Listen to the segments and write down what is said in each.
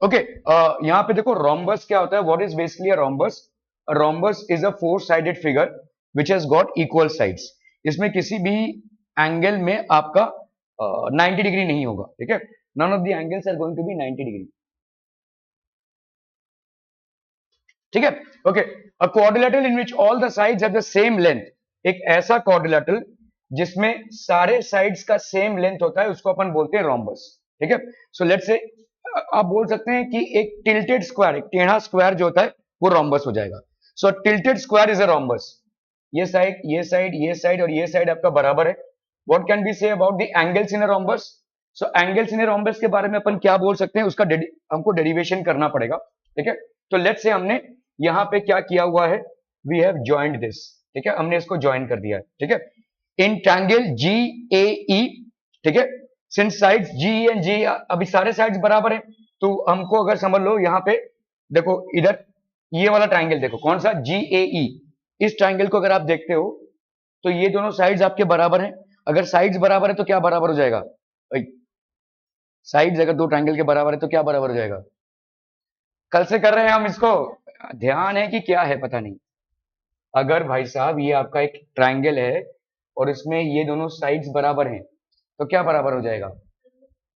Okay, यहाँ पे देखो रोम्बस क्या होता है, what is basically a rhombus? Rhombus is a four sided figure which has got equal sides. इसमें किसी भी एंगल में आपका 90 डिग्री नहीं होगा, ठीक है। None of the angles are going to be 90 degree, ठीक है। Okay, a quadrilateral in which all the sides have the same length, एक ऐसा क्वाड्रिलेटरल जिसमें सारे साइड्स का सेम लेंथ होता है उसको अपन बोलते हैं रोम्बस, ठीक है। सो लेट्स से आप बोल सकते हैं कि एक टिल्टेड स्क्वायर, एक टेढ़ा स्क्वायर जो होता है वो रोम्बस हो जाएगा। So tilted square is a rhombus. ये साइड, ये साइड, ये साइड और ये साइड आपका बराबर है। What can be say about the angles in a rhombus? So angles in a rhombus के बारे में अपन क्या बोल सकते हैं, उसका हमको डेरिवेशन करना पड़ेगा, ठीक है। तो लेट्स से हमने यहाँ पे क्या किया हुआ है, वी हैव ज्वाइंट दिस, ठीक है, हमने इसको ज्वाइन कर दिया है, ठीक है। In triangle G A E, ठीक है, सिंस साइड्स जी एंड जी, अभी सारे साइड्स बराबर हैं, तो हमको अगर समझ लो यहाँ पे देखो, इधर ये वाला ट्रायंगल देखो कौन सा, जी ए ई। इस ट्रायंगल को अगर आप देखते हो तो ये दोनों साइड्स आपके बराबर हैं। अगर साइड्स बराबर है तो क्या बराबर हो जाएगा? साइड्स अगर दो ट्रायंगल के बराबर है तो क्या बराबर हो जाएगा? कल से कर रहे हैं हम इसको, ध्यान है कि क्या है पता नहीं। अगर भाई साहब ये आपका एक ट्रायंगल है और इसमें ये दोनों साइड्स बराबर हैं तो क्या बराबर हो जाएगा?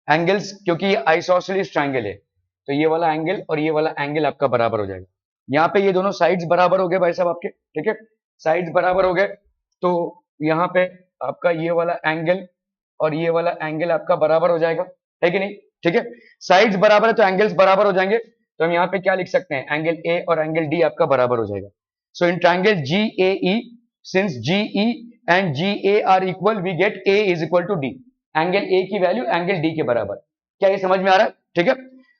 एंगल्स, क्योंकि ये आइसोसेलेस ट्रायंगल है तो ये वाला एंगल और ये वाला एंगल आपका बराबर हो जाएगा। यहाँ पे ये दोनों साइड्स बराबर हो गए भाई साहब आपके, ठीक है, साइड्स बराबर हो गए। तो यहाँ पे आपका ये वाला एंगल और ये वाला एंगल आपका बराबर हो जाएगा, है कि नहीं? ठीक है, साइड्स बराबर है तो एंगल्स बराबर हो जाएंगे। तो हम यहाँ पे क्या लिख सकते हैं, एंगल ए और एंगल डी आपका बराबर हो जाएगा। So in triangle G A E, since G E and G A are equal, we get A is equal to D. Angle A की वैल्यू एंगल डी के बराबर। क्या ये समझ में आ रहा है? ठीक है।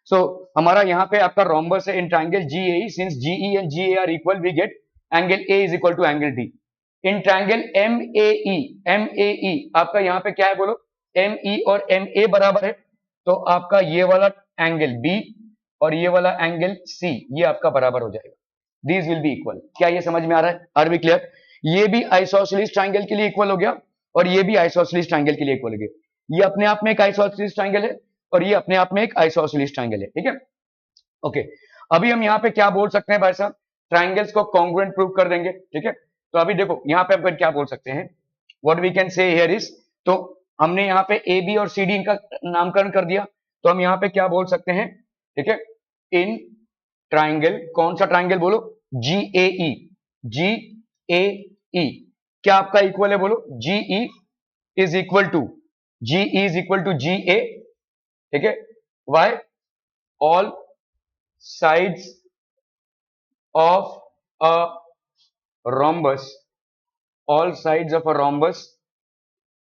सो हमारा यहाँ पे आपका रोम्बस है in triangle G A E, since G E and G A are equal, we get angle A is equal to angle D. In triangle M A E, M A E आपका यहाँ पे क्या है बोलो, M E और M A बराबर है, तो आपका ये वाला एंगल बी और ये वाला एंगल सी ये आपका बराबर हो जाएगा। These will be equal. क्या ये समझ में आ रहा है? Are we clear? ये भी आइसोसेलेस ट्रायंगल के लिए इक्वल हो गया और ये भी आइसोसेलेस ट्रायंगल के लिए इक्वल हो गया। ये अपने आप में एक आइसोसेलेस ट्रायंगल है और ये अपने आप में एक आइसोसेलेस ट्रायंगल है, ठीक है। ओके, अभी हम यहाँ पे क्या बोल सकते हैं भाई साहब, ट्रायंगल्स को कॉन्ग्रुएंट प्रूव कर देंगे, ठीक है। तो अभी देखो यहाँ पे अपन क्या बोल सकते हैं, what we can say here is, तो हमने यहाँ पे ए बी और सी डी का नामकरण कर दिया, तो हम यहाँ पे क्या बोल सकते हैं, ठीक है, इन ट्राइंगल, कौन सा ट्राइंगल बोलो, G A E, G A ई क्या आपका इक्वल है बोलो, G E is equal to, G E is equal to G A, ठीक है। Why? All sides of a rhombus, all sides of a rhombus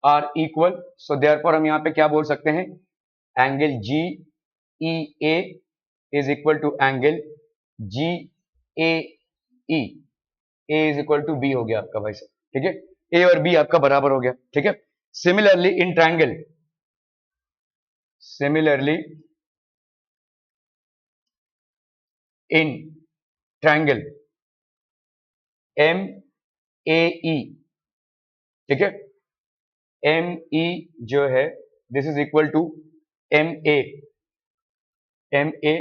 are equal, so therefore हम यहाँ पे क्या बोल सकते हैं, angle G E A is equal to angle G A E, A is equal to B हो गया आपका भाई साहब, ठीक है। ए और बी आपका बराबर हो गया, ठीक है। Similarly in triangle, similarly in triangle M A E, ठीक है, एम ई जो है this is equal to M A, M A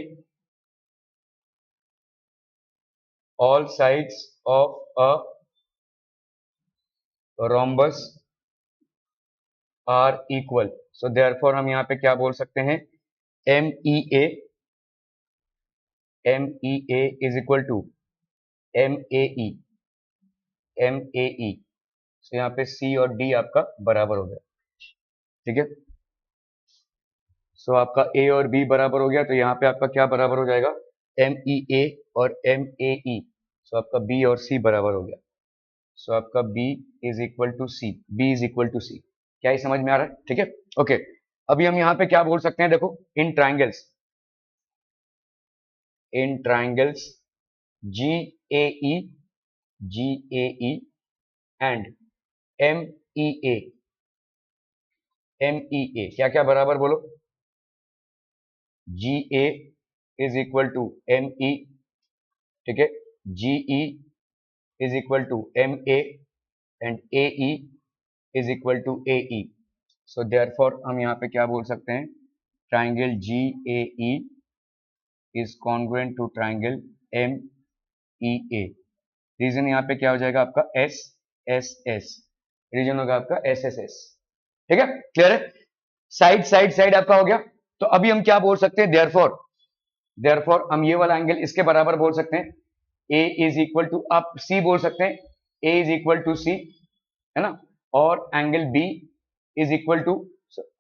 all sides of a rhombus are equal, so therefore हम यहाँ पे क्या बोल सकते हैं, M E A, M E A is equal to M A E, M A E, so यहाँ पे सी और डी आपका बराबर हो गया, ठीक है। सो आपका ए और बी बराबर हो गया, तो यहाँ पे आपका क्या बराबर हो जाएगा, एम ई ए और एम ए ई, सो आपका बी और सी बराबर हो गया। सो आपका B is equal to C, B is equal to C. क्या ये समझ में आ रहा है? ठीक है, ओके। अभी हम यहाँ पे क्या बोल सकते हैं, देखो in triangles, in triangles G A E, G A E and M E A, M E A क्या क्या बराबर बोलो, G A is equal to M E, ठीक है, G E is equal to M A and A E is equal to A E. So therefore हम यहाँ पे क्या बोल सकते हैं, triangle G A E is congruent to triangle M E A. Reason यहाँ पे क्या हो जाएगा आपका एस एस एस, रीजन होगा आपका एस एस एस। ठीक है, क्लियर है? साइड साइड साइड आपका हो गया। तो अभी हम क्या बोल सकते हैं, देयरफॉर हम ये वाला एंगल इसके बराबर बोल सकते हैं, ए इज इक्वल टू, आप सी बोल सकते हैं, A is equal to C, है ना, और angle B is equal to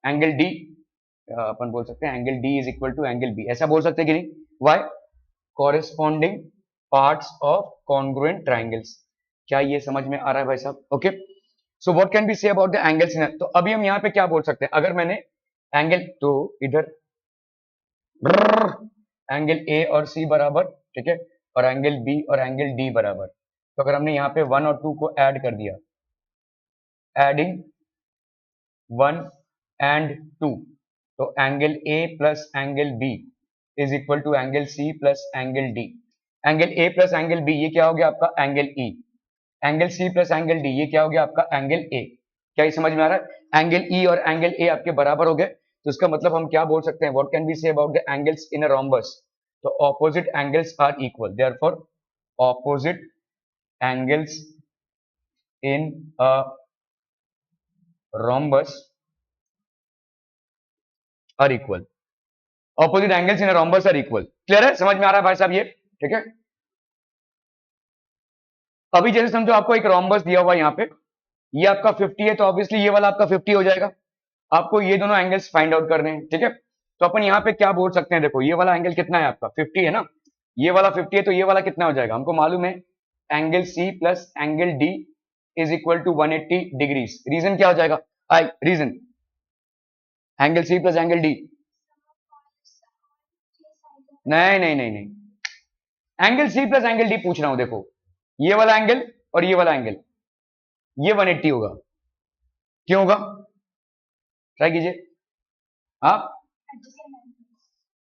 angle D, अपन बोल सकते हैं angle D is equal to angle B, ऐसा बोल सकते हैं कि नहीं? Why? Corresponding parts of congruent triangles. क्या ये समझ में आ रहा है भाई साहब? Okay, so what can be say about the angles in, तो अभी हम यहाँ पे क्या बोल सकते हैं, अगर मैंने एंगल, तो इधर एंगल ए और सी बराबर, ठीक है, और एंगल बी और एंगल डी बराबर, तो अगर हमने यहाँ पे 1 और 2 को ऐड कर दिया, एडिंग 1 एंड 2, तो angle A plus angle B is equal to angle C plus angle D. Angle A plus angle B ये क्या हो गया आपका angle E, angle C plus angle D ये क्या हो गया आपका एंगल ए। क्या ये समझ में आ रहा है? एंगल ई और एंगल ए आपके बराबर हो गए, तो इसका मतलब हम क्या बोल सकते हैं, what can be say about the angles in a rhombus, तो opposite angles are equal, therefore opposite angles in a rhombus are equal, opposite angles in a rhombus are equal. Clear है? समझ में आ रहा है भाई साहब ये? ठीक है, अभी जैसे समझो आपको एक रोम्बस दिया हुआ है यहाँ पे, ये आपका 50 है, तो ऑब्वियसली ये वाला आपका 50 हो जाएगा। आपको ये दोनों एंगल्स फाइंड आउट करने हैं, ठीक है, तो अपन यहाँ पे क्या बोल सकते हैं, देखो ये वाला एंगल कितना है आपका 50 है ना, ये वाला 50 है, तो ये वाला कितना हो जाएगा, हमको मालूम है angle C plus angle D is equal to 180 degrees. Reason क्या हो जाएगा, I reason angle C plus angle D, नहीं नहीं नहीं नहीं, angle C plus angle D पूछ रहा हूं, देखो ये वाला एंगल और ये वाला एंगल, ये 180 होगा, क्यों होगा, ट्राई कीजिए आप,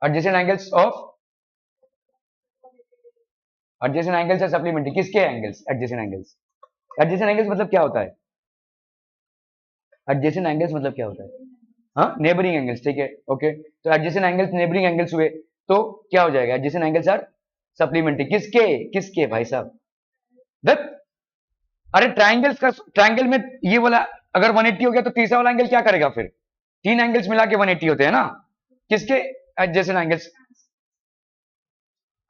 adjacent angles of, adjacent angles है सप्लीमेंट्री, किसके angles, adjacent angles, adjacent angles मतलब क्या होता है, एडजेसेंट एंगल्स मतलब क्या होता है, हाँ नेबरिंग एंगल्स, ठीक है, ओके, तो एडजेसेंट एंगल्स नेबरिंग एंगल्स हुए, तो क्या हो जाएगा, एडजेसेंट एंगल्स आर सप्लीमेंट्री, किसके किसके भाई साहब, दत्त, अरे ट्राइंगल्स का, ट्राइंगल में ये वाला अगर 180 हो गया तो तीसरा वाला एंगल क्या करेगा, फिर तीन एंगल्स मिला के 180 होते हैं ना, किसके एडजेसेंट एंगल्स,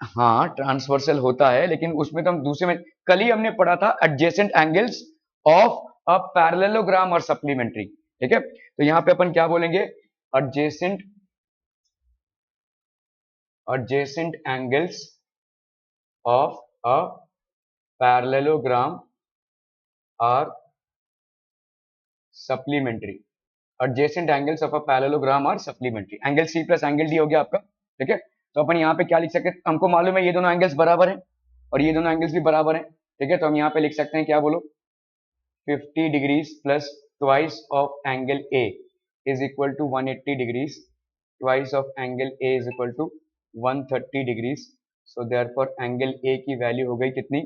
हाँ ट्रांसवर्सल होता है, लेकिन उसमें तो हम दूसरे में, कल ही हमने पढ़ा था adjacent angles of a parallelogram और सप्लीमेंट्री, ठीक है, तो यहां पे अपन क्या बोलेंगे, adjacent adjacent angles of a parallelogram are supplementary, adjacent angles of a parallelogram are supplementary, angle C plus angle D हो गया आपका, ठीक है, तो अपन यहाँ पे क्या लिख सकते हैं, हमको मालूम है ये दोनों एंगल्स बराबर हैं और ये दोनों एंगल्स भी बराबर हैं, ठीक है, तो हम यहाँ पे लिख सकते हैं, क्या बोलो, 50 degrees plus twice of angle A is equal to 180 degrees, twice of angle A is equal to 130 degrees, so therefore angle A की वैल्यू हो गई कितनी,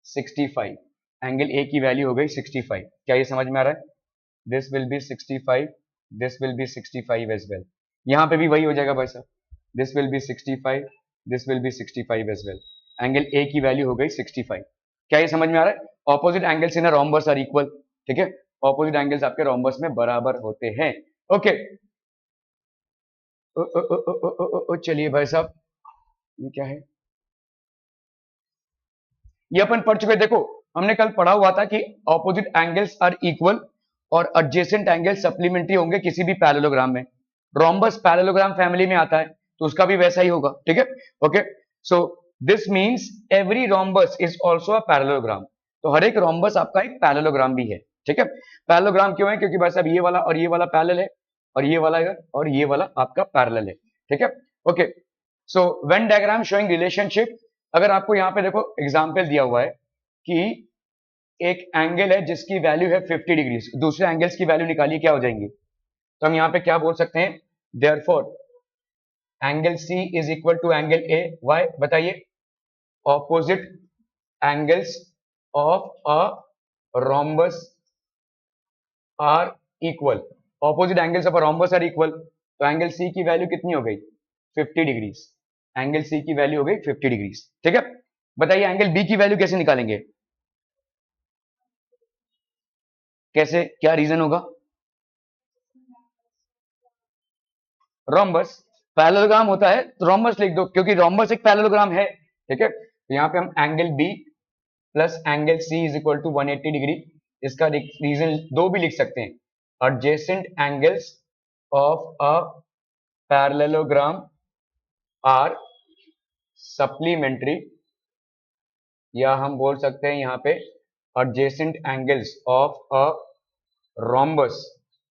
65, एंगल ए की वैल्यू हो गई 65। क्या ये समझ में आ रहा है, this will be 65, this will be 65 as well, यहाँ पे भी वही हो जाएगा भाई साहब, this will be 65, this will be 65 as well, angle A की वैल्यू हो गई 65। क्या ये समझ में आ रहा है, opposite angles in a rhombus are equal, ठीक है, ऑपोजिट एंगल्स आपके रोम्बस में बराबर होते हैं, ओके, चलिए भाई साहब, ये क्या है, ये अपन पढ़ चुके, देखो हमने कल पढ़ा हुआ था कि ऑपोजिट एंगल्स आर इक्वल और एडजेसेंट एंगल सप्लीमेंट्री होंगे किसी भी पैरेललोग्राम में, रोम्बस पैरेललोग्राम फैमिली में आता है तो उसका भी वैसा ही होगा, ठीक है, okay, so this means every rhombus is also a parallelogram, तो हर एक रोम्बस आपका एक पैरेललोग्राम भी है, ठीक है, पैरेललोग्राम क्यों है, क्योंकि भाई साहब ये वाला और ये वाला पैरेलल है और ये वाला और ये वाला आपका पैरेलल है, ठीक है, okay, so Venn diagram showing relationship, अगर आपको यहाँ पे देखो एग्जाम्पल दिया हुआ है कि एक एंगल है जिसकी वैल्यू है 50 डिग्री, दूसरे एंगल्स की वैल्यू निकालिए क्या हो जाएंगी, तो हम यहाँ पे क्या बोल सकते हैं, therefore angle C is equal to angle A, why बताइए, opposite angles of a rhombus are equal, opposite angles of a rhombus are equal, तो एंगल सी की वैल्यू कितनी हो गई 50 डिग्रीज, एंगल सी की वैल्यू हो गई 50 डिग्रीज। ठीक है, बताइए एंगल बी की वैल्यू कैसे निकालेंगे, कैसे, क्या रीजन होगा? रोम्बस, पैरेललोग्राम होता है तो रोम्बस लिख दो, क्योंकि रोम्बस एक पैरेललोग्राम है। ठीक है, तो यहाँ पे हम angle B plus angle C is equal to 180 degree, इसका रीजन दो भी लिख सकते हैं, adjacent angles of a parallelogram are supplementary, या हम बोल सकते हैं यहाँ पे adjacent angles of a rhombus,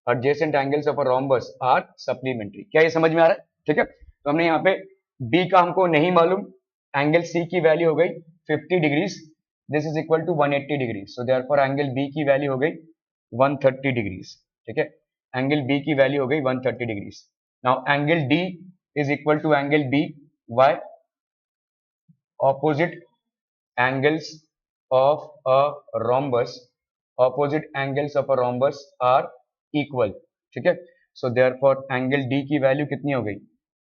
adjacent angles of a rhombus are supplementary। क्या ये समझ में आ रहा है? ठीक है, तो हमने यहाँ पे B का हमको नहीं मालूम, एंगल C की वैल्यू हो गई 50 degrees, this is equal to 180 degrees, so therefore angle B की वैल्यू हो गई 130 डिग्रीज। ठीक है, एंगल B की वैल्यू हो गई 130 degrees. Now angle D is equal to angle B, why? Opposite angles of a rhombus, opposite angles of a rhombus are equal। ठीक है, so therefore एंगल D की वैल्यू कितनी हो गई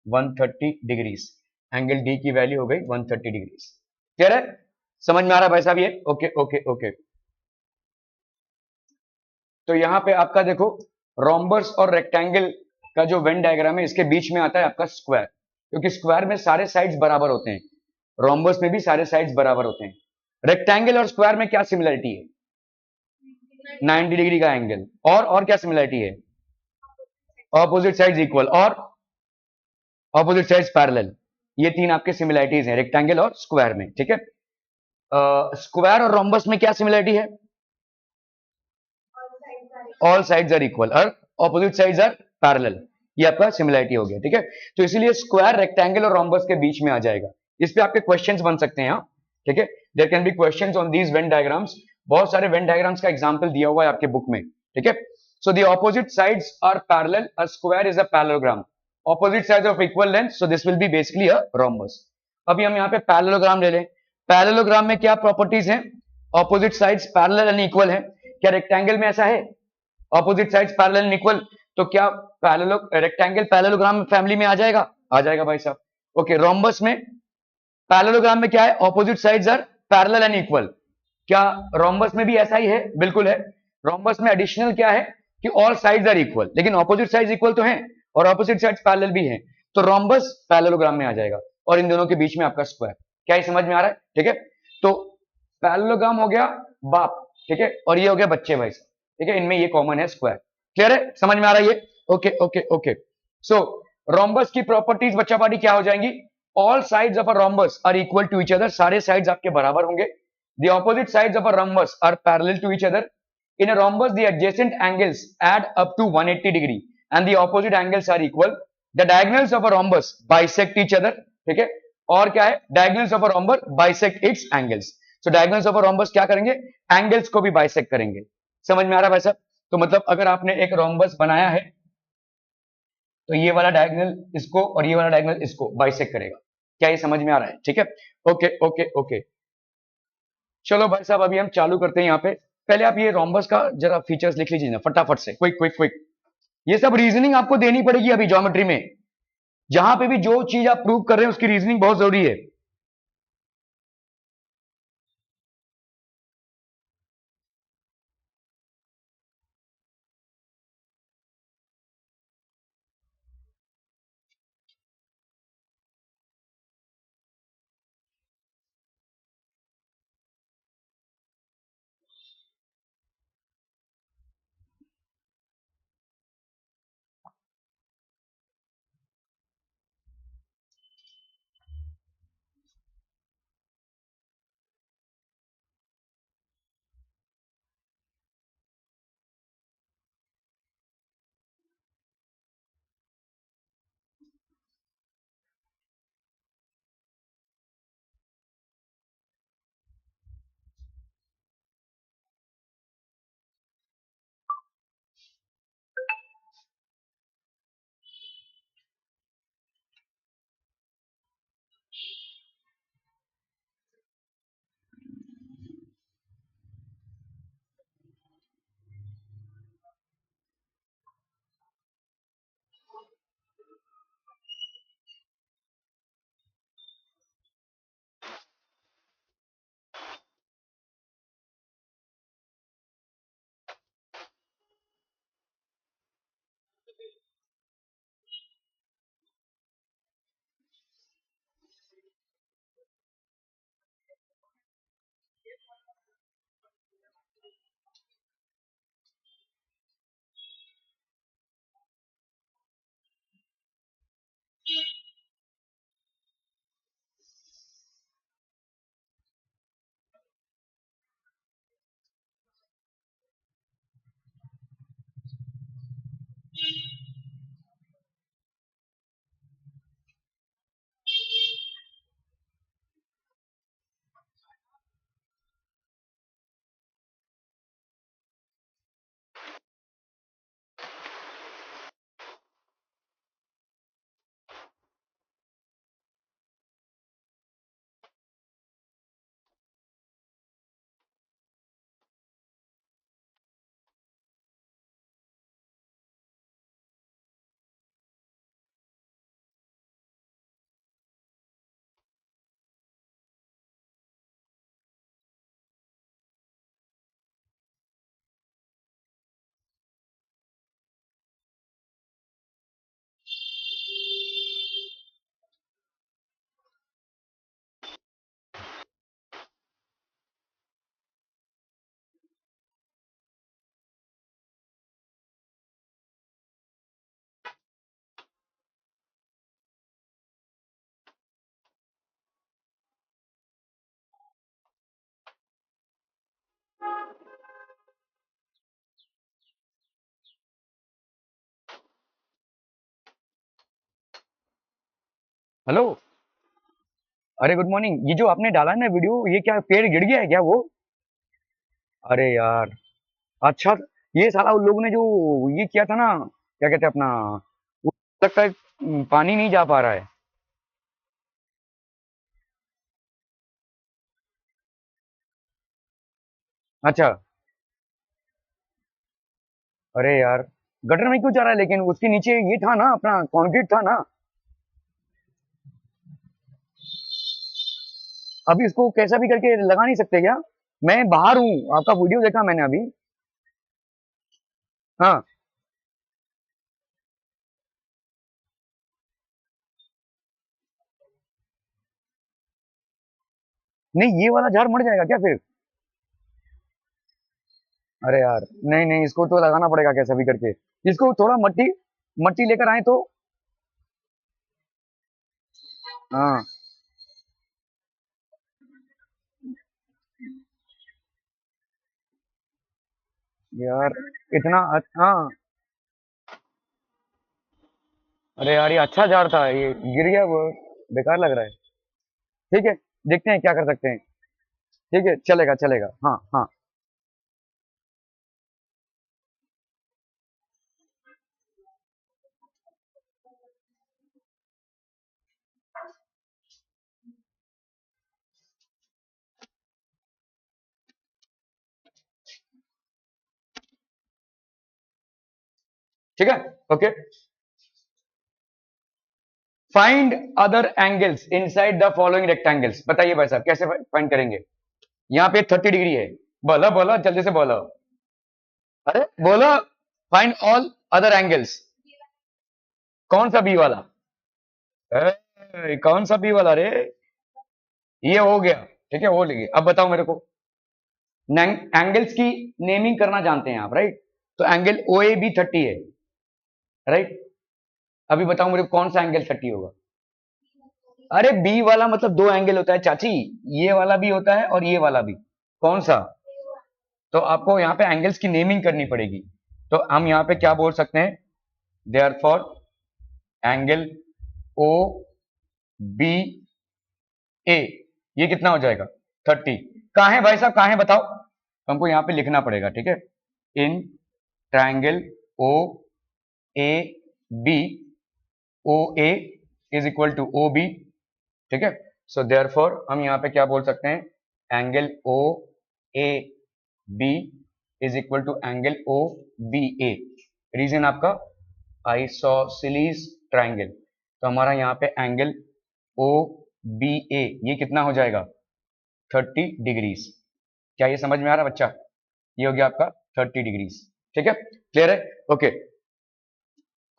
130 डिग्रीज, एंगल D की value हो गई 130 degrees. Clear है, समझ में आ रहा है भाई साहब ये? Okay okay okay. तो यहाँ पे आपका देखो रोम्बस और रेक्टेंगल का जो वेन डायग्राम है, इसके बीच में आता है आपका स्क्वायर, क्योंकि स्क्वायर में सारे साइड्स बराबर होते हैं, रोम्बस में भी सारे साइड्स बराबर होते हैं। रेक्टेंगल और स्क्वायर में क्या सिमिलरिटी है? 90 डिग्री का एंगल, और क्या सिमिलरिटी है? ऑपोजिट साइड्स इक्वल और ऑपोजिट साइड्स पैरेलल, ये तीन आपके सिमिलरिटीज हैं रेक्टेंगल और स्क्वायर में। ठीक है, स्क्वायर और रोम्बस में क्या सिमिलरिटी है? ऑल साइड्स आर इक्वल और ऑपोजिट साइड्स आर पैरेलल, ये आपका सिमिलरिटी हो गया। ठीक है, तो इसीलिए स्क्वायर रेक्टेंगल और रोम्बस के बीच में आ जाएगा। इस पे आपके क्वेश्चंस बन सकते हैं। ठीक है, there can be questions on these Venn diagrams, बहुत सारे वेन डायग्राम्स का एग्जांपल दिया हुआ है आपके बुक में। ठीक है, so the opposite sides are parallel, a square is a parallelogram, opposite sides of equal length, so this will be basically a rhombus. अभी हम यहाँ पे पैरेललोग्राम ले लें, पैरेललोग्राम में क्या प्रॉपर्टीज हैं? Opposite sides parallel and equal है। क्या रेक्टेंगल में ऐसा है opposite sides parallel and equal? तो क्या पैरेलल रेक्टेंगल पैरेललोग्राम फैमिली में आ जाएगा? आ जाएगा भाई साहब। ओके, रोम्बस में, पैरेललोग्राम में क्या है? Opposite sides are parallel and equal. क्या रोम्बस में भी ऐसा ही है? बिल्कुल है। रोम्बस में एडिशनल क्या है कि ऑल साइड्स आर इक्वल, लेकिन ऑपोजिट साइड्स इक्वल तो हैं और ऑपोजिट साइड्स पैरेलल भी हैं, तो रोम्बस पैरेललोग्राम में आ जाएगा और इन दोनों के बीच में आपका स्क्वायर। क्या ये समझ में आ रहा है? ठीक है, तो पैरेललोग्राम हो गया बाप, ठीक है, और ये हो गया बच्चे भाई साहब। ठीक है, इनमें ये कॉमन है स्क्वायर। क्लियर है, समझ में आ रहा है ये? Okay okay okay. So rhombus की प्रॉपर्टीज बच्चा पार्टी क्या हो जाएंगी? All sides of a rhombus are equal to each other, सारे साइड्स आपके बराबर होंगे। The opposite sides of a rhombus are parallel to each other. In a rhombus the adjacent angles add up to 180 degree and the opposite angles are equal. The diagonals of a rhombus bisect each other. ठीक है, और क्या है? Diagonals of a rhombus bisect it's angles. So diagonals of a rhombus क्या करेंगे? Angles को भी bisect करेंगे। समझ में आ रहा है भाई साहब? तो मतलब अगर आपने एक रोम्बस बनाया है तो ये वाला डायगोनल इसको और ये वाला डायगोनल इसको बाइसेक्ट करेगा। क्या ये समझ में आ रहा है? ठीक है, ओके ओके ओके। चलो भाई साहब अभी हम चालू करते हैं यहाँ पे। पहले आप ये रोम्बस का जरा फीचर्स लिख लीजिए ना फटाफट से, क्विक क्विक क्विक। ये सब रीजनिंग आपको देनी पड़ेगी अभी ज्योमेट्री में, जहां पे भी जो चीज आप प्रूव कर रहे हैं उसकी रीजनिंग बहुत जरूरी है। हेलो। अरे गुड मॉर्निंग। ये जो आपने डाला है ना वीडियो, ये क्या पेड़ गिर गया है क्या वो? अरे यार। अच्छा। ये साला उन लोगों ने जो ये किया था ना, क्या कहते हैं अपना, वो लगता है पानी नहीं जा पा रहा है। अच्छा। अरे यार, गटर में क्यों जा रहा है? लेकिन उसके नीचे ये था ना, अपना कंक्रीट था ना। अभी इसको कैसा भी करके लगा नहीं सकते क्या? मैं बाहर हूँ, आपका वीडियो देखा मैंने अभी। हाँ। नहीं, ये वाला झाड़ मर जाएगा क्या फिर? अरे यार, नहीं नहीं, इसको तो लगाना पड़ेगा कैसा भी करके। इसको थोड़ा मट्टी मट्टी लेकर आए तो। हाँ। यार, इतना हाँ। अरे यार, ये अच्छा झाड़ था, ये गिर गया वो। बेकार लग रहा है। ठीक है, देखते हैं क्या कर सकते हैं। ठीक है, चलेगा चलेगा, हाँ हाँ। ठीक है। Okay. Find other angles inside the following rectangles. बताइए भाई साहब, कैसे फाइंड करेंगे? यहाँ पे 30 डिग्री है। बोलो बोलो, जल्दी से बोलो। अरे बोलो। Find all other angles. कौन सा बी वाला? कौन सा बी वाला रे? ये हो गया। ठीक है, वो लीजिए। अब बताओ मेरे को। एंगल्स की नेमिंग करना जानते हैं आप, राइट? तो एंगल ओ ए बी 30 है, राइट? अभी बताओ मेरे को, कौन सा एंगल 30 होगा? अरे बी वाला मतलब दो एंगल होता है चाची। ये वाला भी होता है और ये वाला भी। कौन सा? तो आपको यहाँ पे एंगल्स की नेमिंग करनी पड़ेगी। तो हम यहाँ पे क्या बोल सकते हैं? Therefore angle O B A, ये कितना हो जाएगा? 30। कहाँ है भाई साहब, कहाँ है बताओ? तो हमको यहाँ पे लिखना पड़ेगा, ठीक है। In triangle O A B, O A is equal to O B. ठीक है। सो देयर फॉर हम यहाँ पे क्या बोल सकते हैं? Angle O A B is equal to angle O B A. Reason आपका आइसोसेलेस ट्राइंगल। तो हमारा यहाँ पे एंगल ओ बी ए ये कितना हो जाएगा? 30 डिग्रीज। क्या ये समझ में आ रहा है बच्चा? ये हो गया आपका 30 डिग्रीज। ठीक है, क्लियर है? ओके।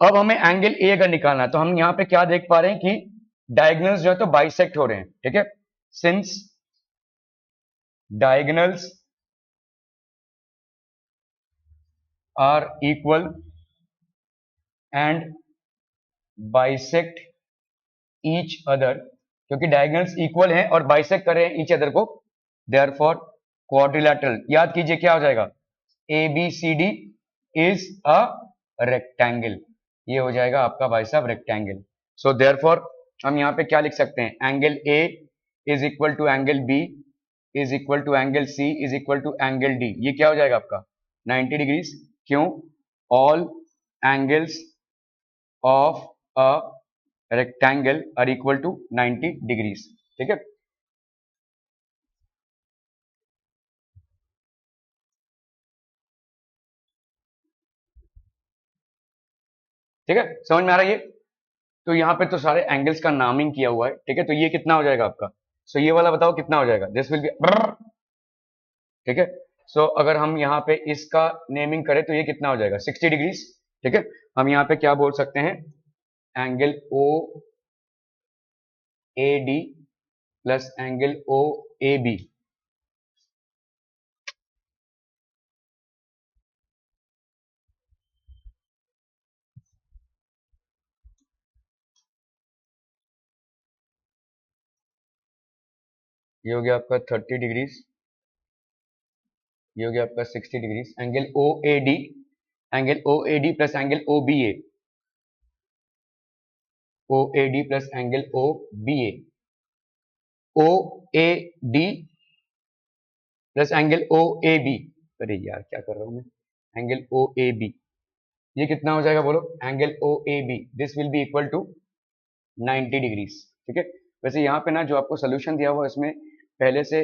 अब हमें एंगल ए अगर निकालना है तो हम यहां पे क्या देख पा रहे हैं कि डायगोनल्स जो है तो बाइसेक्ट हो रहे हैं, ठीक है। Since diagonals are equal and bisect each other, क्योंकि डायगोनल्स इक्वल हैं और बाइसेक्ट कर रहे हैं ईच अदर को, देयरफॉर क्वाड्रिलैटरल, याद कीजिए क्या हो जाएगा, A B C D is a rectangle, ये हो जाएगा आपका भाई साहब रेक्टेंगल। सो देयरफॉर हम यहाँ पे क्या लिख सकते हैं, angle A is equal to angle B is equal to angle C is equal to angle D, ये क्या हो जाएगा आपका 90 डिग्रीज। क्यों, all angles of a rectangle are equal to 90 degrees, ठीक है। ठीक है, समझ में आ रहा है ये। तो यहाँ पे तो सारे एंगल्स का नामिंग किया हुआ है, ठीक है। तो ये कितना हो जाएगा आपका, सो ये वाला बताओ कितना हो जाएगा, दिस विल बी, ठीक है। सो अगर हम यहाँ पे इसका नेमिंग करें तो ये कितना हो जाएगा 60 डिग्रीज, ठीक है। हम यहाँ पे क्या बोल सकते हैं, angle O A D plus angle O A B, ये हो गया आपका 30 डिग्रीज, ये हो गया आपका 60 degrees, angle O A D, angle O A D plus angle O B A, O A D plus angle O B A, O A D plus angle O A B, अरे यार क्या कर रहा हूं मैं, एंगल ओ ए बी, ये कितना हो जाएगा बोलो, angle O A B this will be equal to 90 degrees, ठीक है। वैसे यहाँ पे ना जो आपको सोल्यूशन दिया हुआ है इसमें पहले से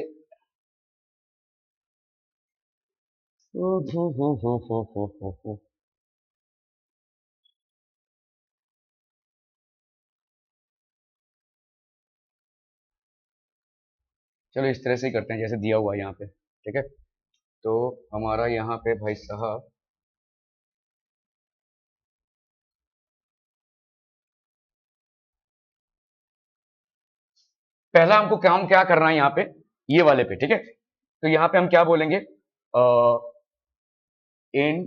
चलो इस तरह से ही करते हैं जैसे दिया हुआ है यहाँ पे, ठीक है। तो हमारा यहाँ पे भाई साहब पहला हमको काम क्या करना है यहाँ पे, ये वाले पे, ठीक है। तो यहाँ पे हम क्या बोलेंगे, in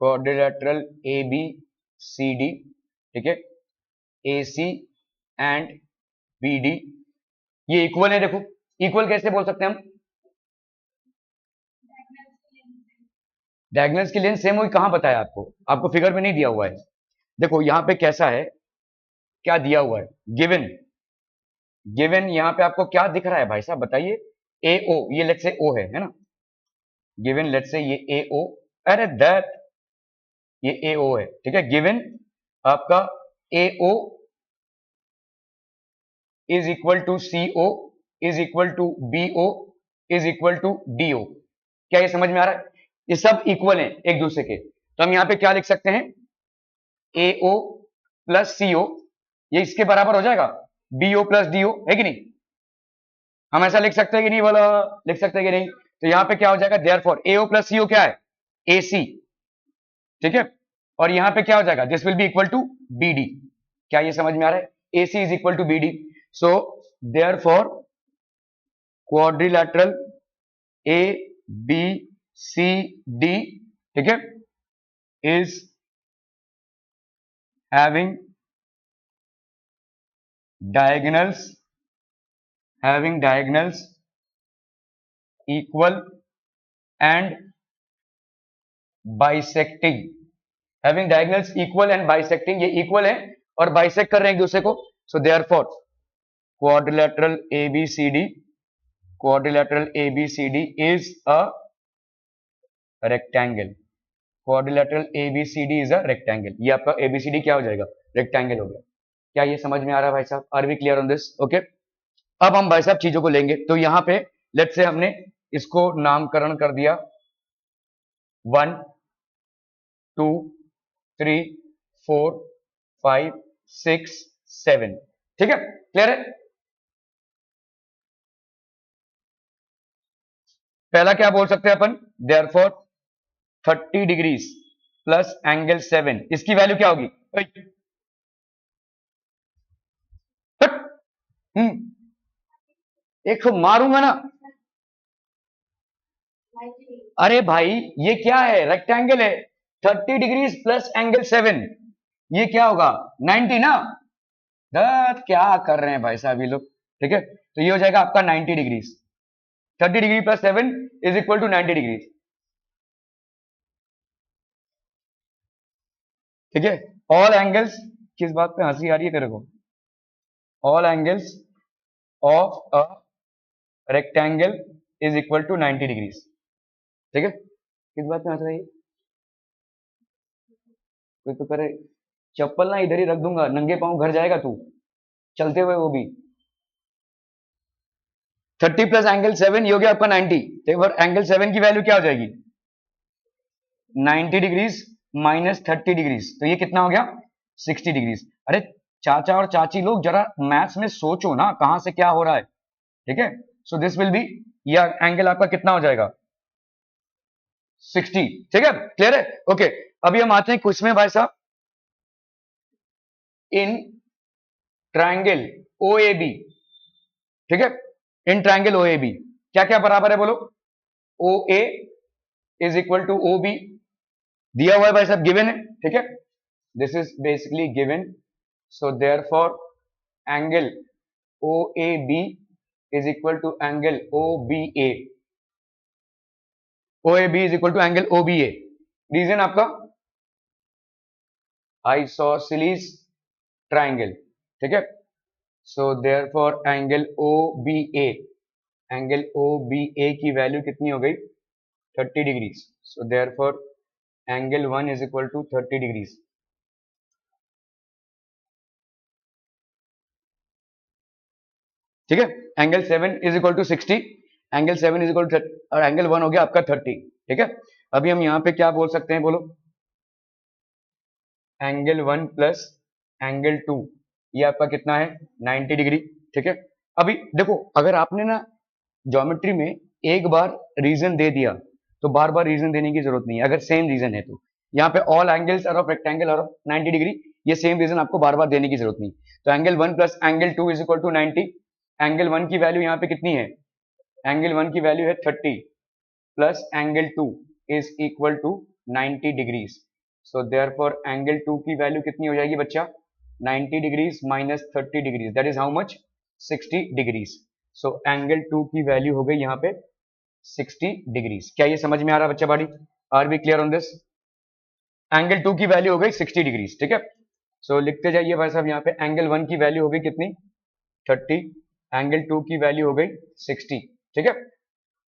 quadrilateral A B C D, ठीक है, A C and B D, ये इक्वल है, देखो इक्वल कैसे बोल सकते हैं हम, डायगोनल्स की लेंथ सेम हुई, कहां बताया आपको, आपको फिगर में नहीं दिया हुआ है। देखो यहाँ पे कैसा है, क्या दिया हुआ है, गिवन, गिवन यहाँ पे आपको क्या दिख रहा है भाई साहब बताइए, ए ओ, ये लेट से ओ है ना, गिवन लेट से ये ए ओ, अरे दैट ये ए ओ है, ठीक है। गिवन आपका A O is equal to C O is equal to B O is equal to D O, क्या ये समझ में आ रहा है, ये सब इक्वल हैं एक दूसरे के, तो हम यहाँ पे क्या लिख सकते हैं, ए ओ प्लस सी ओ, ये इसके बराबर हो जाएगा B O plus D O, है कि नहीं, हम ऐसा लिख सकते हैं कि नहीं बोला, लिख सकते हैं कि नहीं। तो यहाँ पे क्या हो जाएगा, देयरफॉर ए ओ प्लस सी ओ क्या है, ए सी, ठीक है। और यहाँ पे क्या हो जाएगा, this will be equal to B D, क्या ये समझ में आ रहा है, A C is equal to B D, so therefore quadrilateral A B C D, ठीक है, is having diagonals, having diagonals equal and bisecting, having diagonals equal and bisecting, ये equal है और bisect कर रहे हैं एक दूसरे को, so therefore quadrilateral ABCD, quadrilateral ABCD is a rectangle, quadrilateral ABCD is a rectangle, ये आपका ABCD क्या हो जाएगा, rectangle हो गया। क्या ये समझ में आ रहा है भाई साहब, are we clear on this, okay. अब हम भाई साहब चीजों को लेंगे, तो यहां पे लेट से हमने इसको नामकरण कर दिया 1 2 3 4 5 6 7, ठीक है, क्लियर है। पहला क्या बोल सकते हैं अपन, देयरफॉर 30 डिग्रीज प्लस एंगल 7, इसकी वैल्यू क्या होगी? एक तो मारूंगा ना। अरे भाई ये क्या है? रेक्टेंगल है, 30 डिग्रीज प्लस एंगल 7, ये क्या होगा? 90 ना। क्या कर रहे हैं भाई साहब ये लोग? ठीक है, तो ये हो जाएगा आपका 90 degrees. 30 degree plus 7 is equal to 90 degrees. ठीक है, ऑल एंगल्स, किस बात पे हंसी आ रही है तेरे को? All angles of a rectangle is equal to 90 degrees. ठीक है, किस बात पे हंस रही है? कोई तो करे, चप्पल ना इधर ही रख दूंगा, नंगे पांव घर जाएगा तू, चलते हुए वो भी। 30 प्लस एंगल 7, ये हो गया आपका 90। तो एंगल 7 की वैल्यू क्या हो जाएगी? 90 डिग्रीज माइनस 30 डिग्रीज, तो ये कितना हो गया? 60 डिग्रीज। अरे चाचा और चाची लोग जरा मैथ्स में सोचो ना, कहां से क्या हो रहा है। ठीक है, सो दिस विल बी, यह एंगल आपका कितना हो जाएगा? 60। ठीक है, क्लियर है? ओके, अभी हम आते हैं कुछ में भाई साहब। इन ट्राइंगल ओ ए बी, ठीक है, in triangle O A B क्या क्या बराबर है बोलो? O A is equal to O B, दिया हुआ है भाई साहब, गिवन है। ठीक है, this is basically given, so therefore angle O A B is equal to angle O B A, O A B is equal to angle O B A. Reason आपका isosceles triangle. ठीक है, so therefore angle O B A, angle O B A की value कितनी हो गई? 30 degrees. So therefore angle 1 is equal to 30 degrees. ठीक है, angle 7 is equal to 60, angle 7 is equal to, और एंगल 1 हो गया आपका 30। ठीक है, अभी हम यहां पे क्या बोल सकते हैं बोलो? एंगल 1 प्लस एंगल 2, ये आपका कितना है? 90 डिग्री। ठीक है, अभी देखो, अगर आपने ना ज्योमेट्री में एक बार रीजन दे दिया तो बार बार रीजन देने की जरूरत नहीं है, अगर सेम रीजन है तो। यहाँ पे all angles are of rectangle are of 90 degree, ये सेम रीजन आपको बार बार देने की जरूरत नहीं। तो angle 1 plus angle 2 is equal to 90। Angle 1 की वैल्यू यहाँ पे कितनी है? एंगल 1 की वैल्यू है 30 plus angle 2 is equal to 90 degrees. So therefore angle 2 की वैल्यू कितनी हो जाएगी बच्चा? 90 degrees minus 30 degrees, that is how much? 60 degrees. So angle 2 की वैल्यू हो गई यहाँ पे 60 डिग्रीज। क्या ये समझ में आ रहा है बच्चा बाड़ी? Are be clear on this? Angle 2 की वैल्यू हो गई 60 डिग्रीज। ठीक है, सो लिखते जाइए भाई साहब, यहाँ पे एंगल 1 की वैल्यू हो गई कितनी? 30, एंगल 2 की वैल्यू हो गई 60। ठीक है,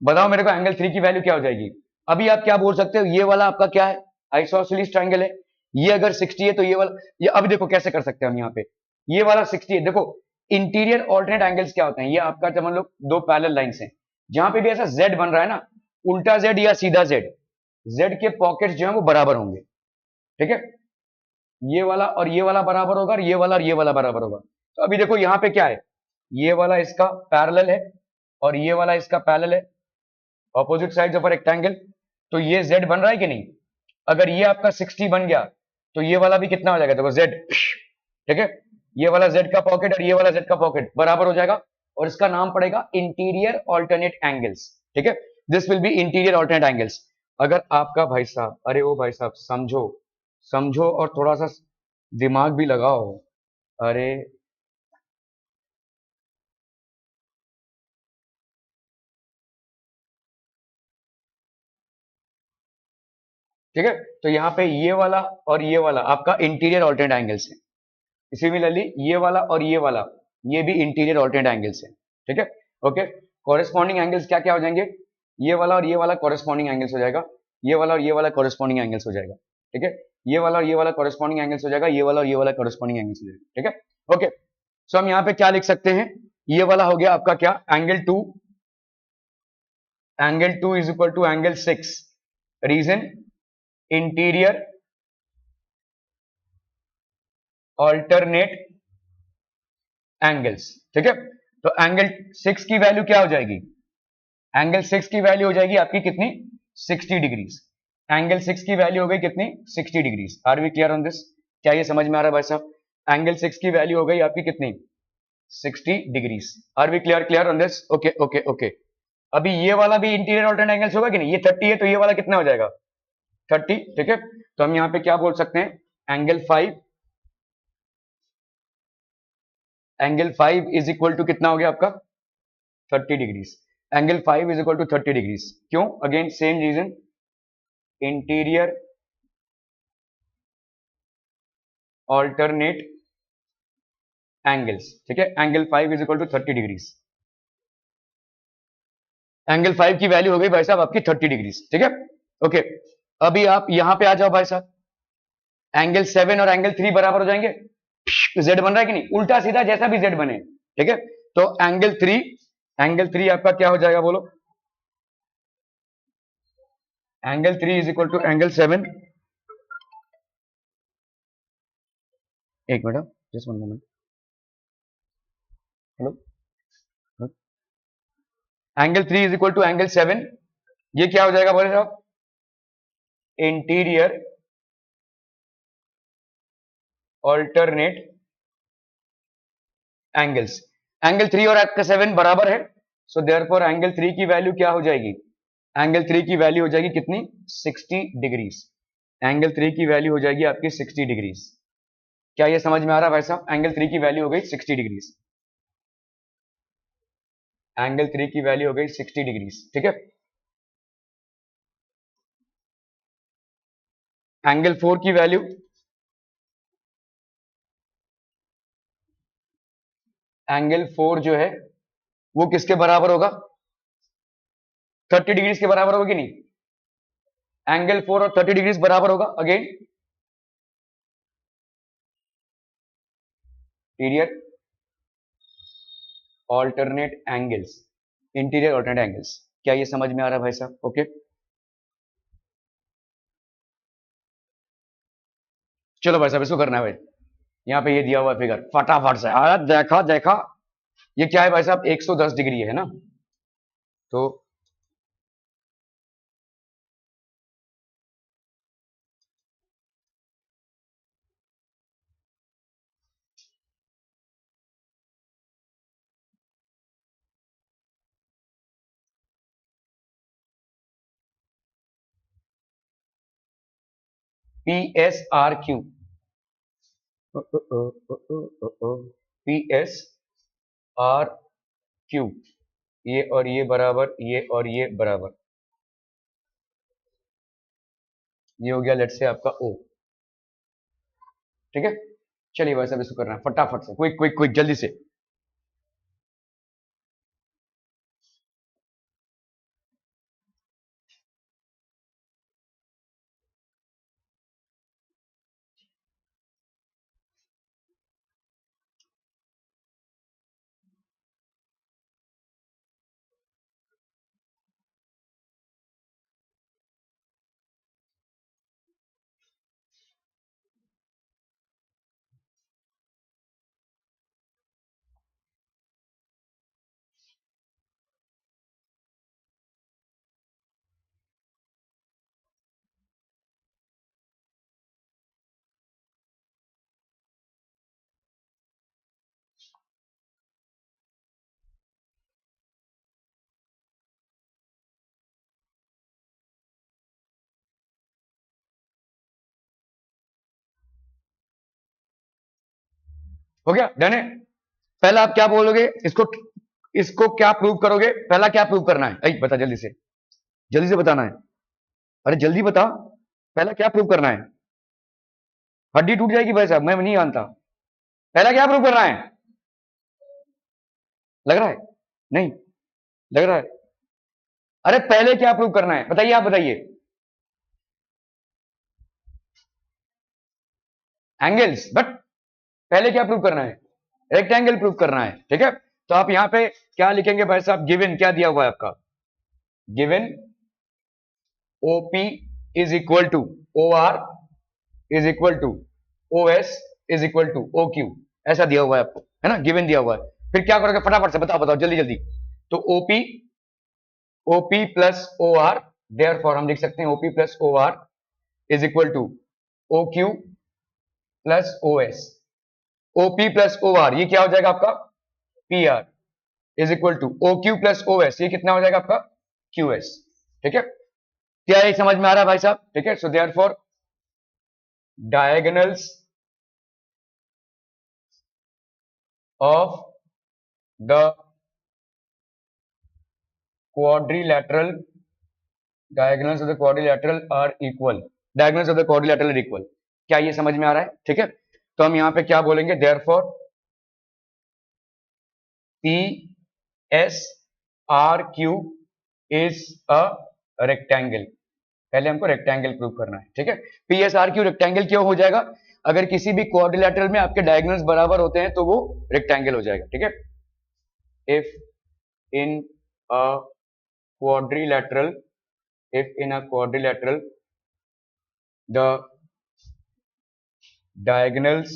बताओ मेरे को एंगल 3 की वैल्यू क्या हो जाएगी? अभी आप क्या बोल सकते हो, ये वाला आपका क्या है? आइसोसेलेस ट्रायंगल है, ये अगर 60 है तो ये वाला, ये अभी देखो कैसे कर सकते हैं हम यहाँ पे, ये वाला 60 है, देखो इंटीरियर ऑल्टरनेट एंगल्स क्या होते हैं, ये आपका जब हम लोग दो पैरेलल लाइंस हैं, जहां पे भी ऐसा जेड बन रहा है ना, उल्टा जेड या सीधा जेड, जेड के पॉकेट्स जो है वो बराबर होंगे। ठीक है, ये वाला और ये वाला बराबर होगा, और ये वाला और ये वाला बराबर होगा। तो अभी देखो यहाँ पे क्या है, ये वाला इसका पैरेलल है और ये वाला इसका पैरेलल है, opposite sides of a rectangle. तो ये z बन रहा है कि नहीं? अगर ये आपका 60 बन गया तो ये वाला भी कितना हो जाएगा? देखो z, ठीक है, ये वाला z का पॉकेट और ये वाला z का पॉकेट बराबर हो जाएगा, और इसका नाम पड़ेगा इंटीरियर ऑल्टरनेट एंगल्स। ठीक है, this will B interior alternate angles. अगर आपका भाई साहब, अरे ओ भाई साहब समझो, समझो और थोड़ा सा दिमाग भी लगाओ। अरे ठीक है, तो यहाँ पे ये वाला और ये वाला आपका इंटीरियर ऑल्टरनेट एंगल्स है। सिमिलरली ये वाला और ये वाला, ये भी इंटीरियर ऑल्टरनेट एंगल्स है। ठीक है, ओके, कॉरेस्पॉन्डिंग एंगल्स क्या क्या हो जाएंगे? ये वाला और ये वाला कॉरेस्पॉन्डिंग एंगल्स हो जाएगा, ये वाला और ये वाला कॉरेस्पॉन्डिंग एंगल्स हो जाएगा। ठीक है, ये वाला और ये वाला कॉरेस्पॉन्डिंग एंगल्स हो जाएगा, ये वाला और ये वाला कॉरेस्पॉन्डिंग एंगल्स हो जाएगा। ठीक है, ओके, सो हम यहाँ पे क्या लिख सकते हैं? ये वाला हो गया आपका क्या? Angle 2, angle 2 is equal to angle 6। Reason interior alternate angles. ठीक है, तो एंगल 6 की वैल्यू क्या हो जाएगी? एंगल 6 की वैल्यू हो जाएगी आपकी कितनी? 60 डिग्रीज। एंगल 6 की वैल्यू हो गई कितनी 60 degrees. Are we clear on this? क्या ये समझ में आ रहा है भाई साहब? एंगल 6 की वैल्यू हो गई आपकी कितनी 60 degrees. Are we clear clear on this? Okay okay okay. अभी ये वाला भी इंटीरियर ऑल्टरनेट एंगल्स होगा कि नहीं? ये 30 है तो ये वाला कितना हो जाएगा 30। ठीक है, तो हम यहाँ पे क्या बोल सकते हैं एंगल 5 इज इक्वल टू कितना हो गया आपका 30 degrees. Angle 5 is equal to 30 degrees. क्यों? Again same reason, interior alternate angles. ठीक है, angle 5 is equal to 30 degrees. Angle 5 की वैल्यू हो गई भाई साहब आपकी 30 डिग्रीज। ठीक है, ओके। अभी आप यहां पे आ जाओ भाई साहब, एंगल 7 और एंगल 3 बराबर हो जाएंगे। जेड बन रहा है कि नहीं? उल्टा सीधा जैसा भी जेड बने। ठीक है, तो एंगल 3 आपका क्या हो जाएगा बोलो? Angle 3 is equal to angle 7। एक minute, just one moment. Hello, angle 3 is equal to angle 7। ये क्या हो जाएगा बोले साहब? Interior alternate angles. एंगल 3 और आपका 7 बराबर है, सो देयरफॉर एंगल 3 की वैल्यू क्या हो जाएगी? एंगल 3 की वैल्यू हो जाएगी कितनी 60 डिग्रीज। एंगल 3 की वैल्यू हो जाएगी आपकी 60 डिग्रीज। क्या ये समझ में आ रहा है भाई साहब? एंगल 3 की वैल्यू हो गई 60 डिग्रीज। एंगल 3 की वैल्यू हो गई 60 डिग्रीज। ठीक है, एंगल 4 की वैल्यू, एंगल 4 जो है वो किसके बराबर होगा? 30 डिग्रीज के बराबर होगा कि नहीं? एंगल 4 और 30 डिग्रीज बराबर होगा। Again interior alternate angles, interior alternate angles. क्या ये समझ में आ रहा है भाई साहब? ओके, चलो भाई साहब इसको करना है भाई। यहाँ पे ये दिया हुआ फिगर फटाफट से आया, देखा देखा। ये क्या है भाई साहब? 110 डिग्री है ना? तो P S R Q, P S R Q, ये और ये बराबर, ये और ये बराबर, ये हो गया लेट से आपका ओ। ठीक है, चलिए भाई साहब इसको करना है फटाफट से, क्विक क्विक क्विक जल्दी से। हो गया, डन है। पहला आप क्या बोलोगे इसको, इसको क्या प्रूव करोगे? पहला क्या प्रूव करना है? बता जल्दी से बताना है। अरे जल्दी बता, पहला क्या प्रूव करना है? हड्डी टूट जाएगी भाई साहब, मैं नहीं जानता। पहला क्या प्रूव करना है? लग रहा है नहीं? लग रहा है? अरे पहले क्या प्रूव करना है बताइए, आप बताइए। एंगल्स, बट पहले क्या प्रूव करना है? रेक्टेंगल प्रूव करना है। ठीक है, तो आप यहां पे क्या लिखेंगे भाई साहब? गिवन क्या दिया हुआ है आपका? Given OP is equal to O R is equal to O S is equal to O Q, ऐसा दिया हुआ है आपको, है ना? गिवन दिया हुआ है। फिर क्या करोगे फटाफट से बताओ बताओ जल्दी जल्दी। तो OP, OP plus O R therefore हम लिख सकते हैं OP plus OR is equal to OQ plus OS। OP plus OR ये क्या हो जाएगा आपका PR is equal to OQ plus OS, ये कितना हो जाएगा आपका QS। ठीक है, क्या ये समझ में आ रहा है भाई साहब? ठीक है, so therefore diagonals of the quadrilateral diagonals of the quadrilateral are equal, diagonals of the quadrilateral are equal। क्या ये समझ में आ रहा है? ठीक है, तो हम यहां पे क्या बोलेंगे, therefore PSRQ is a rectangle। पहले हमको रेक्टेंगल प्रूव करना है। ठीक है, PSRQ रेक्टेंगल क्यों हो जाएगा? अगर किसी भी क्वाड्रिलेटरल में आपके डायगोनल्स बराबर होते हैं तो वो रेक्टेंगल हो जाएगा। ठीक है, if in a quadrilateral if in a quadrilateral the diagonals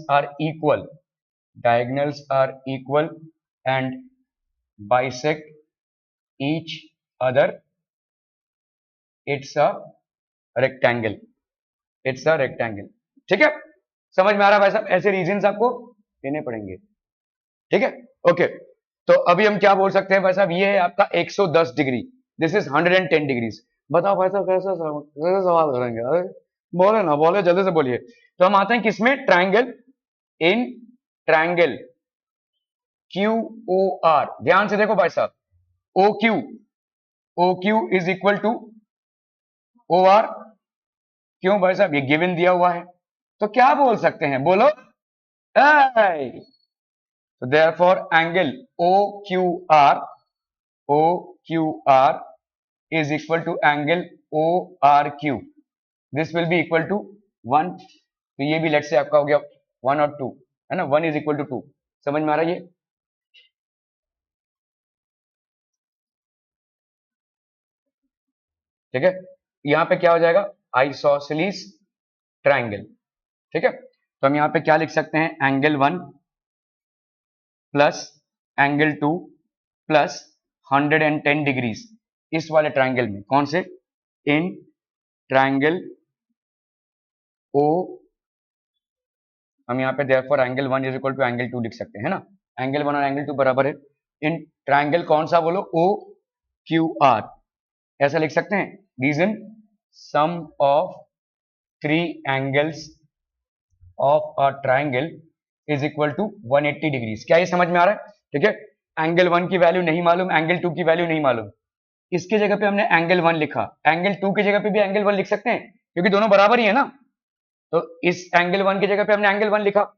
are equal and bisect each other, it's a rectangle। ठीक है, समझ में आ रहा है भाई साहब? ऐसे रीजंस आपको देने पड़ेंगे। ठीक है, ओके, तो अभी हम क्या बोल सकते हैं भाई साहब, ये है आपका 110 डिग्री, दिस इज 110 डिग्रीज। बताओ भाई साहब कैसे सवाल करेंगे? अरे बोले ना, बोले जल्दी से बोलिए। तो हम आते हैं किसमें, ट्रायंगल, इन ट्रायंगल QOR। ध्यान से देखो भाई साहब, OQ is equal to OR। क्यों भाई साहब? ये गिवन दिया हुआ है, तो क्या बोल सकते हैं, बोलो। So therefore angle OQR is equal to angle ORQ। This will be equal to 1। तो ये भी लेट से आपका हो गया 1 और 2, है ना, 1 इज इक्वल टू 2। समझ में आ रहा है ये? ठीक है, यहाँ पे क्या हो जाएगा, आइसोसेलेस ट्रायंगल। ठीक है, तो हम यहाँ पे क्या लिख सकते हैं, angle 1 plus angle 2 plus 110 degrees इस वाले ट्रायंगल में। कौन से? इन ट्रायंगल ओ, हम यहाँ पे therefore angle 1 is equal to angle 2 लिख सकते हैं ना, एंगल 1 और एंगल 2 बराबर है। इन ट्रायंगल कौन सा, बोलो, OQR, ऐसा लिख सकते हैं। Reason, sum of 3 angles of a triangle is equal to 180 degrees. क्या ये समझ में आ रहा है? ठीक है, एंगल 1 की वैल्यू नहीं मालूम, एंगल 2 की वैल्यू नहीं मालूम, इसके जगह पे हमने एंगल 1 लिखा, एंगल 2 की जगह पे भी एंगल 1 लिख सकते हैं क्योंकि दोनों बराबर ही है ना। तो इस एंगल 1 की जगह पे हमने एंगल 1 लिखा,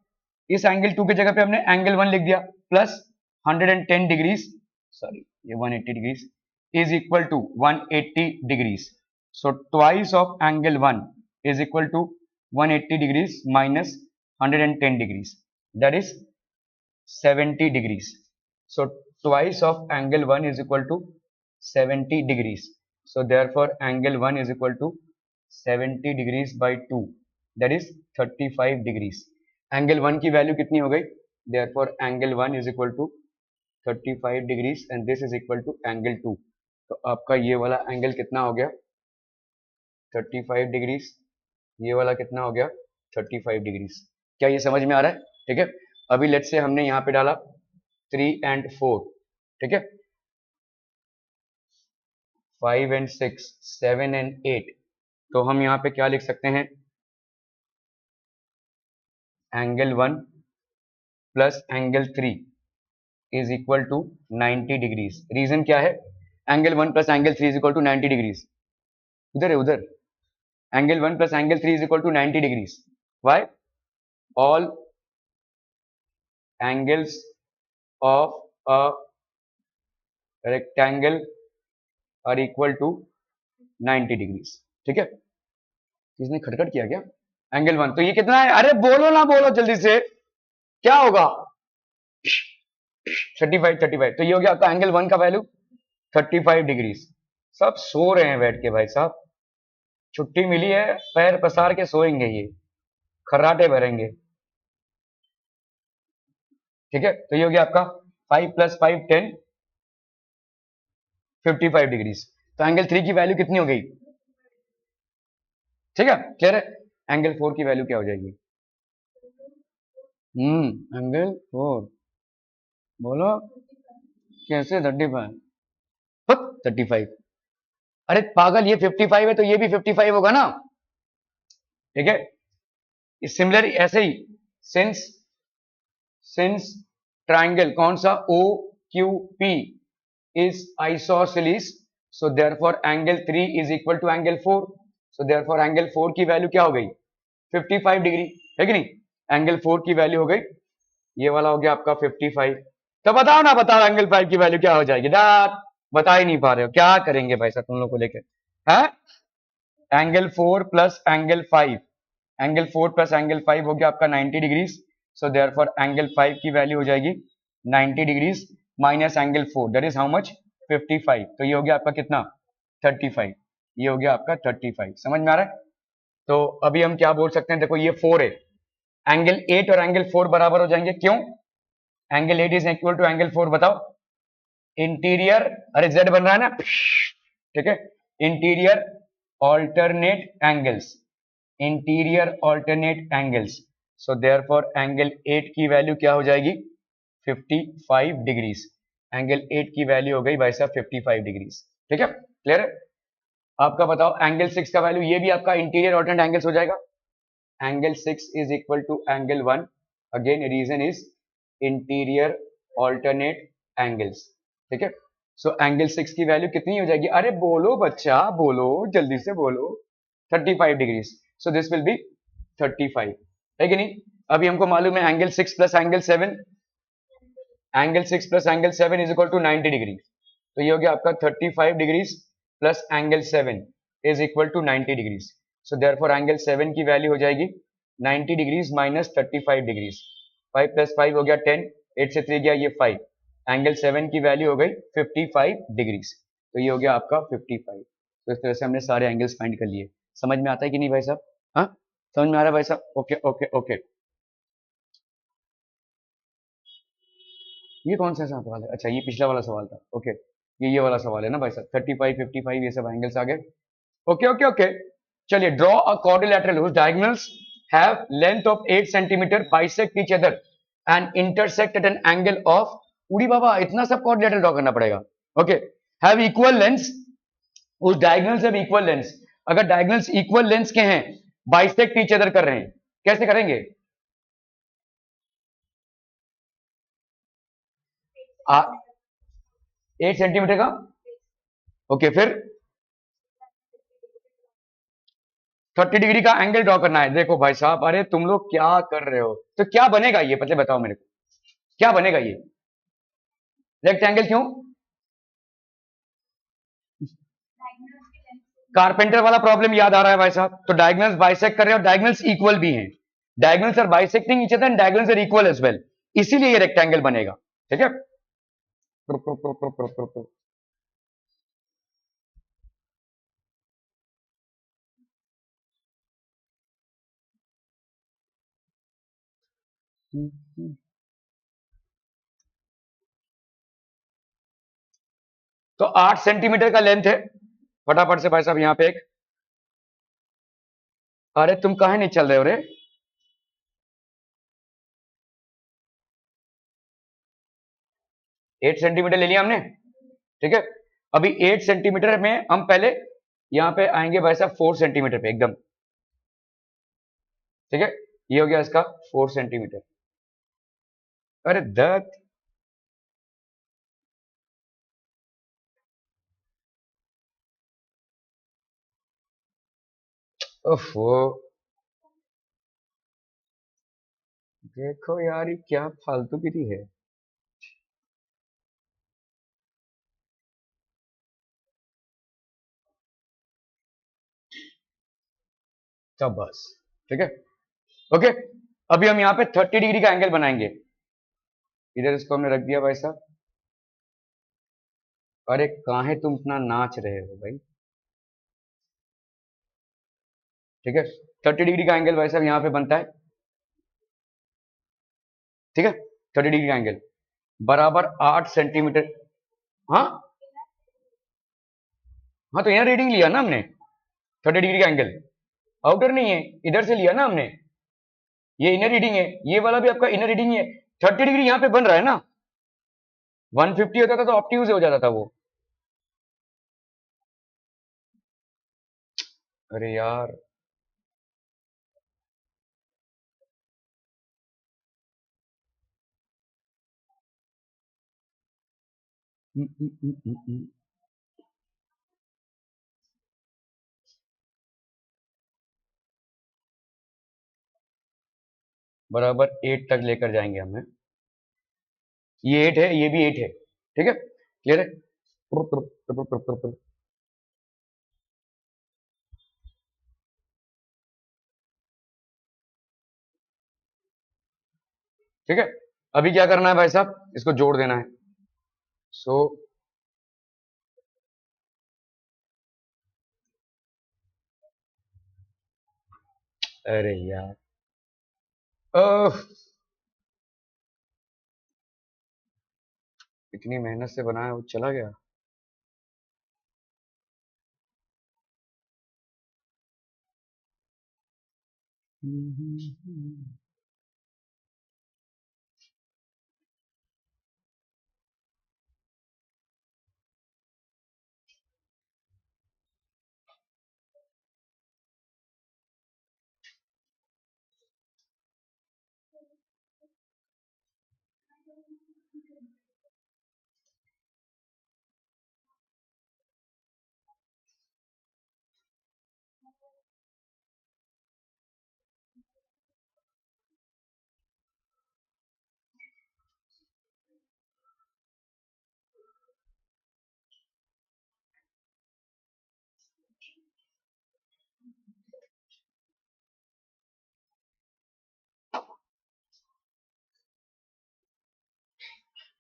इस एंगल 2 की जगह पे हमने एंगल 1 लिख दिया, प्लस 110 डिग्रीज, सॉरी ये 180 degrees is equal to 180 degrees. So twice of angle 1 is equal to 180 degrees minus 110 degrees, that is 70 degrees. So twice of angle 1 is equal to 70 degrees। So therefore angle 1 is equal to 70 degrees by 2, that is 35 degrees। angle 1 की value कितनी हो गई? therefore angle 1 is equal to 35 degrees and this is equal to angle 2। तो आपका ये वाला angle कितना हो गया? 35 डिग्रीज। ये वाला कितना हो गया? 35 डिग्रीज। क्या ये समझ में आ रहा है? ठीक है, अभी लेट से हमने यहाँ पे डाला 3 and 4, ठीक है, 5 and 6, 7 and 8, तो हम यहाँ पे क्या लिख सकते हैं, angle 1 plus angle 3 is equal to 90 degrees. Reason क्या है? Angle 1 plus angle 3 is equal to 90 degrees. उधर है, उधर, angle 1 plus angle 3 is equal to 90 degrees. Why? All angles of a rectangle are equal to 90 degrees. ठीक है, किसने खटखट किया क्या? एंगल 1, तो ये कितना है? अरे बोलो ना, बोलो जल्दी से, क्या होगा? 35। तो ये हो गया आपका एंगल 1 का वैल्यू 35 डिग्रीज। सब सो रहे हैं बैठ के भाई साहब, छुट्टी मिली है, पैर पसार के सोएंगे, ये खर्राटे भरेंगे। ठीक है, तो ये हो गया आपका 5 + 5 10, 55 डिग्रीज। तो एंगल 3 की वैल्यू कितनी हो गई? ठीक है, क्लियर है? एंगल 4 की वैल्यू क्या हो जाएगी? एंगल 4, बोलो कैसे? 35, 35। अरे पागल, ये 55 है तो ये भी 55 होगा ना, ठीक है? सिमिलर ऐसे ही, सिंस सिंस ट्राइंगल कौन सा? O Q P is isosceles, so therefore angle 3 is equal to angle 4, so therefore angle 4 की वैल्यू क्या हो गई? 55 डिग्री, है कि नहीं? एंगल 4 की वैल्यू हो गई, ये वाला हो गया आपका 55। तो बताओ ना, बताओ एंगल 5 की वैल्यू क्या हो जाएगी? बता ही नहीं पा रहे हो, क्या करेंगे भाई साहब तुम लोग को लेकर? है angle 4 plus angle 5, angle 4 plus angle 5 हो गया आपका 90 डिग्रीज, सो देयरफॉर एंगल 5 की वैल्यू हो जाएगी 90 degrees minus angle 4, that is how much? 55। तो ये हो गया आपका कितना? 35। ये हो गया आपका 35, समझ में आ रहा है? तो अभी हम क्या बोल सकते हैं, देखो ये 4 है, एंगल 8 और एंगल 4 बराबर हो जाएंगे, क्यों? Angle 8 is equal to angle 4, बताओ। इंटीरियर, अरे जेड बन रहा है ना, ठीक है? Interior alternate angles, interior alternate angles, सो देयरफॉर एंगल 8 की वैल्यू क्या हो जाएगी? 55 डिग्रीज। एंगल 8 की वैल्यू हो गई भाई साहब 55 डिग्रीज, ठीक है? क्लियर है? आपका बताओ एंगल 6 का वैल्यू, ये भी आपका इंटीरियर ऑल्टरनेट एंगल्स हो जाएगा। Angle 6 is equal to angle 1, again reason is interior alternate angles, ठीक है? सो एंगल 6 की वैल्यू कितनी हो जाएगी? अरे बोलो बच्चा, बोलो जल्दी से बोलो। 35 degrees, so this will be 35, है कि नहीं? अभी हमको मालूम है angle 6 plus angle 7, angle 6 plus angle 7 is equal to 90 degree, तो ये हो गया आपका 35 degrees plus angle 7 is equal to 90 degrees, so therefore angle 7 की वैल्यू हो जाएगी 90 डिग्रीज माइनस 35 डिग्रीज, 5 प्लस 5 हो गया 10, 8 से 3 गया ये 5, एंगल 7 की वैल्यू हो गई 55 डिग्रीज, तो ये हो गया आपका 55। तो इस तरह से हमने सारे एंगल्स फाइंड कर लिए। समझ में आता है कि नहीं भाई साहब? हाँ, समझ में आ रहा है भाई साहब? Okay okay okay. ये कौन सा सवाल है? अच्छा, ये पिछला वाला सवाल था, ओके। ये वाला सवाल है ना भाई साहब, 35 55 ये सब एंगल्स आ गए। ओके ओके ओके, चलिए draw a quadrilateral whose diagonals have length of 8 centimetre bisect each other and intersect at an angle of, उड़ी बाबा इतना सब quadrilateral ड्रॉ करना पड़ेगा, okay. have equal lengths whose diagonals have equal lengths, अगर diagonals equal lengths के हैं, bisect each other कर रहे हैं, कैसे करेंगे? 8 सेंटीमीटर का, ओके, फिर 30 डिग्री का एंगल ड्रॉ करना है। देखो भाई साहब, अरे तुम लोग क्या कर रहे हो? तो क्या बनेगा ये, पहले बताओ मेरे को, क्या बनेगा ये रेक्टेंगल? क्यों? कारपेंटर वाला प्रॉब्लम याद आ रहा है भाई साहब? तो डायगोनल्स बाइसेक्ट कर रहे हैं और डायगोनल्स इक्वल भी हैं, diagonals are bisecting each other and diagonals are equal as well, इसीलिए ये रेक्टेंगल बनेगा, ठीक है? तो 8 सेंटीमीटर का लेंथ है, फटाफट से भाई साहब यहां पे एक, अरे तुम कहां नहीं चल रहे हो रे? 8 सेंटीमीटर ले लिया हमने, ठीक है? अभी 8 सेंटीमीटर में हम पहले यहां पे आएंगे भाई साहब 4 सेंटीमीटर पे एकदम, ठीक है? ये हो गया इसका 4 सेंटीमीटर। अरे दत्त, ओफो, देखो यार ये क्या फालतू गिरी है। सब बस, ठीक है? ओके, अभी हम यहाँ पे 30 डिग्री का एंगल बनाएंगे, इधर इसको हमने रख दिया भाई साहब। अरे काहे तुम इतना नाच रहे हो भाई, ठीक है? 30 डिग्री का एंगल भाई साहब यहाँ पे बनता है, ठीक है? 30 डिग्री का एंगल बराबर 8 सेंटीमीटर। हाँ, हाँ तो यहाँ रीडिंग लिया ना हमने 30 डिग्री का एंगल, आउटर नहीं है, इधर से लिया ना हमने, ये इनर रीडिंग है, ये वाला भी आपका इनर रीडिंग है। 30 डिग्री यहाँ पे बन रहा है ना, 150 होता था तो ऑप्टिव्स हो जाता था वो। अरे यार, बराबर 8 तक लेकर जाएंगे हमें। ये 8 है, ये भी 8 है, ठीक है, क्लियर है। ठीक है, अभी क्या करना है भाई साहब, इसको जोड़ देना है। सो अरे यार, ओह, इतनी मेहनत से बनाया वो चला गया।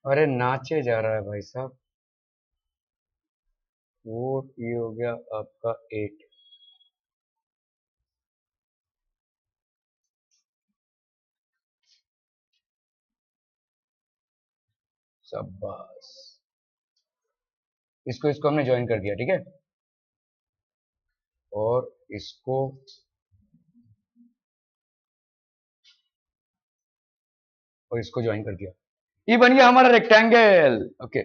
अरे नाचे जा रहा है भाई साहब, वो ये हो गया आपका 8। शाबाश, इसको इसको हमने ज्वाइन कर दिया, ठीक है, और इसको ज्वाइन कर दिया, ये बन गया हमारा रेक्टेंगल। ओके,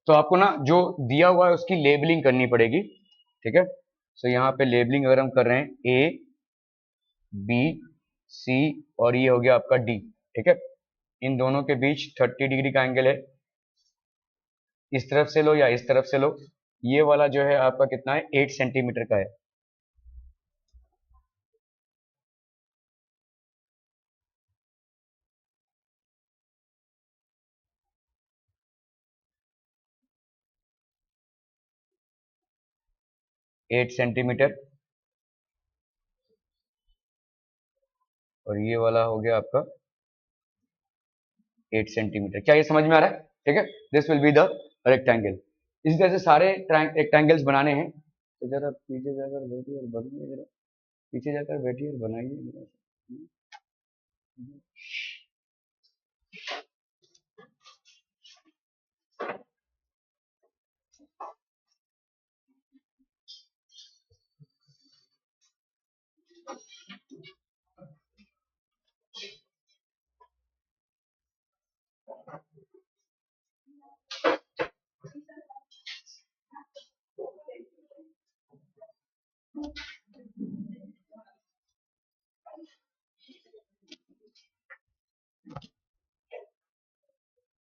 तो आपको ना जो दिया हुआ है उसकी लेबलिंग करनी पड़ेगी, ठीक है। सो यहाँ पे लेबलिंग अगर हम कर रहे हैं ए बी सी और ये हो गया आपका डी, ठीक है, इन दोनों के बीच 30 डिग्री का एंगल है, इस तरफ से लो या इस तरफ से लो, ये वाला जो है आपका कितना है, 8 सेंटीमीटर का है। 8 सेंटीमीटर, और ये वाला हो गया आपका 8 सेंटीमीटर। क्या ये समझ में आ रहा है, ठीक है, this will be the rectangle. इसी तरह से सारे रेक्टेंगल्स बनाने हैं, तो जरा पीछे जाकर बैठिए और बनाइए, जरा पीछे जाकर बैठिए और बनाइए जरा।